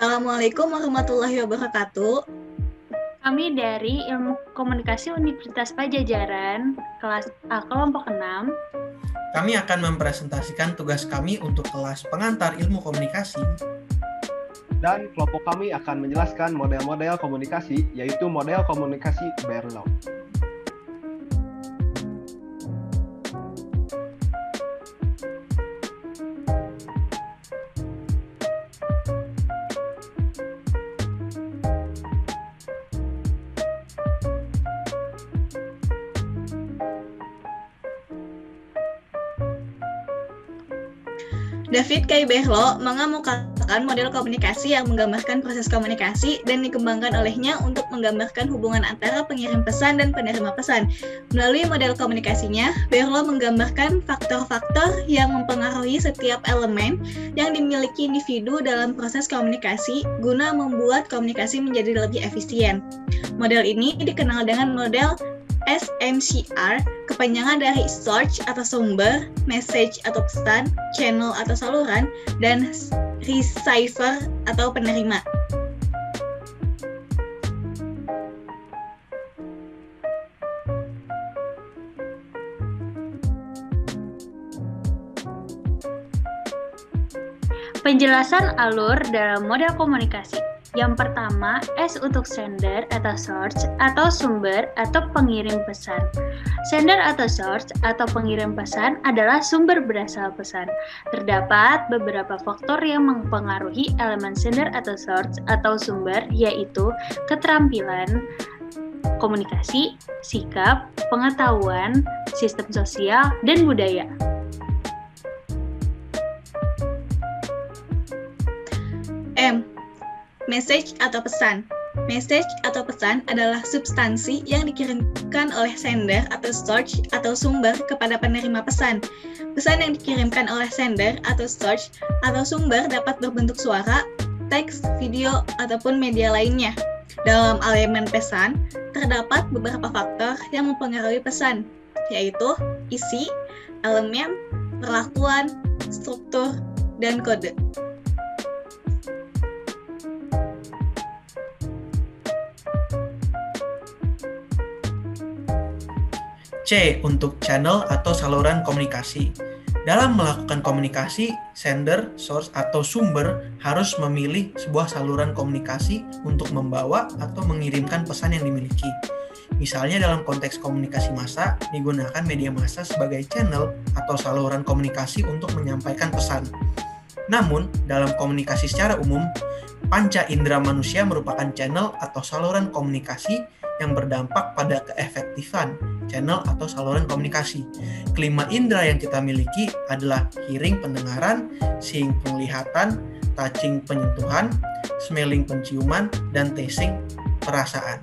Assalamualaikum warahmatullahi wabarakatuh. Kami dari Ilmu Komunikasi Universitas Pajajaran, kelas A kelompok 6. Kami akan mempresentasikan tugas kami untuk kelas pengantar ilmu komunikasi. Dan kelompok kami akan menjelaskan model-model komunikasi, yaitu model komunikasi Berlo. David K. Berlo mengemukakan model komunikasi yang menggambarkan proses komunikasi dan dikembangkan olehnya untuk menggambarkan hubungan antara pengirim pesan dan penerima pesan. Melalui model komunikasinya, Berlo menggambarkan faktor-faktor yang mempengaruhi setiap elemen yang dimiliki individu dalam proses komunikasi guna membuat komunikasi menjadi lebih efisien. Model ini dikenal dengan model SMCR, kepanjangan dari source atau sumber, message atau pesan, channel atau saluran, dan receiver atau penerima. Penjelasan alur dalam model komunikasi. Yang pertama, S untuk sender atau source atau sumber atau pengirim pesan. Sender atau source atau pengirim pesan adalah sumber berasal pesan. Terdapat beberapa faktor yang mempengaruhi elemen sender atau source atau sumber, yaitu keterampilan komunikasi, sikap, pengetahuan, sistem sosial, dan budaya. M. Message atau pesan. Message atau pesan adalah substansi yang dikirimkan oleh sender atau source atau sumber kepada penerima pesan. Pesan yang dikirimkan oleh sender atau source atau sumber dapat berbentuk suara, teks, video, ataupun media lainnya. Dalam elemen pesan, terdapat beberapa faktor yang mempengaruhi pesan, yaitu isi, elemen, perlakuan, struktur, dan kode. C untuk channel atau saluran komunikasi. Dalam melakukan komunikasi, sender, source, atau sumber harus memilih sebuah saluran komunikasi untuk membawa atau mengirimkan pesan yang dimiliki. Misalnya dalam konteks komunikasi massa, digunakan media massa sebagai channel atau saluran komunikasi untuk menyampaikan pesan. Namun, dalam komunikasi secara umum, panca indera manusia merupakan channel atau saluran komunikasi yang berdampak pada keefektifan channel atau saluran komunikasi. Kelima indera yang kita miliki adalah hearing pendengaran, seeing penglihatan, touching penyentuhan, smelling penciuman, dan tasting perasaan.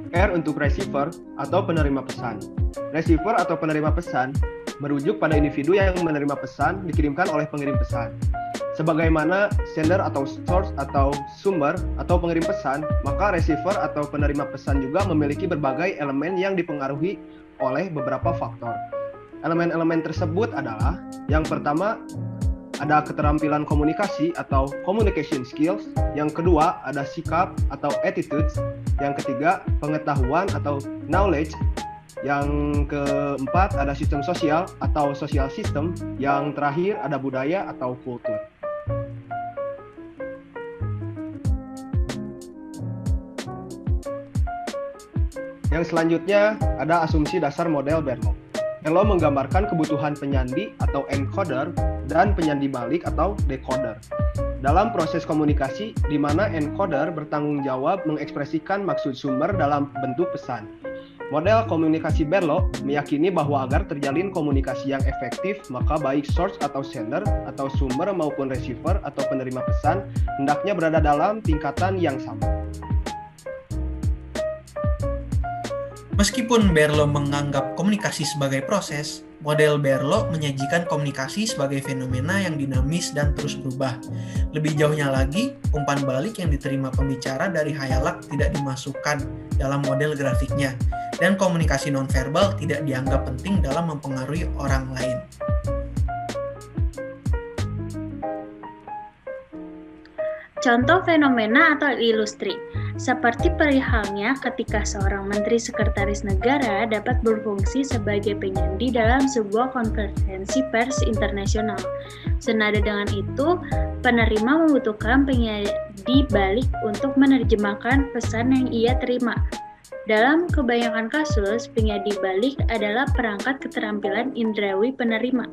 R untuk receiver atau penerima pesan. Receiver atau penerima pesan merujuk pada individu yang menerima pesan dikirimkan oleh pengirim pesan. Sebagaimana sender atau source atau sumber atau pengirim pesan, maka receiver atau penerima pesan juga memiliki berbagai elemen yang dipengaruhi oleh beberapa faktor. Elemen-elemen tersebut adalah, yang pertama, ada keterampilan komunikasi atau communication skills, yang kedua ada sikap atau attitudes, yang ketiga pengetahuan atau knowledge, yang keempat ada sistem sosial atau social system, yang terakhir ada budaya atau kultur. Yang selanjutnya ada asumsi dasar model Berlo. Berlo menggambarkan kebutuhan penyandi atau encoder dan penyandi balik atau decoder. Dalam proses komunikasi, di mana encoder bertanggung jawab mengekspresikan maksud sumber dalam bentuk pesan. Model komunikasi Berlo meyakini bahwa agar terjalin komunikasi yang efektif, maka baik source atau sender atau sumber maupun receiver atau penerima pesan hendaknya berada dalam tingkatan yang sama. Meskipun Berlo menganggap komunikasi sebagai proses, Model Berlo menyajikan komunikasi sebagai fenomena yang dinamis dan terus berubah. Lebih jauhnya lagi, umpan balik yang diterima pembicara dari hayalak tidak dimasukkan dalam model grafiknya, dan komunikasi nonverbal tidak dianggap penting dalam mempengaruhi orang lain. Contoh fenomena atau ilustri, seperti perihalnya ketika seorang menteri sekretaris negara dapat berfungsi sebagai penyandi dalam sebuah konferensi pers internasional. Senada dengan itu, penerima membutuhkan penyandi balik untuk menerjemahkan pesan yang ia terima. Dalam kebanyakan kasus, penyandi balik adalah perangkat keterampilan indrawi penerima.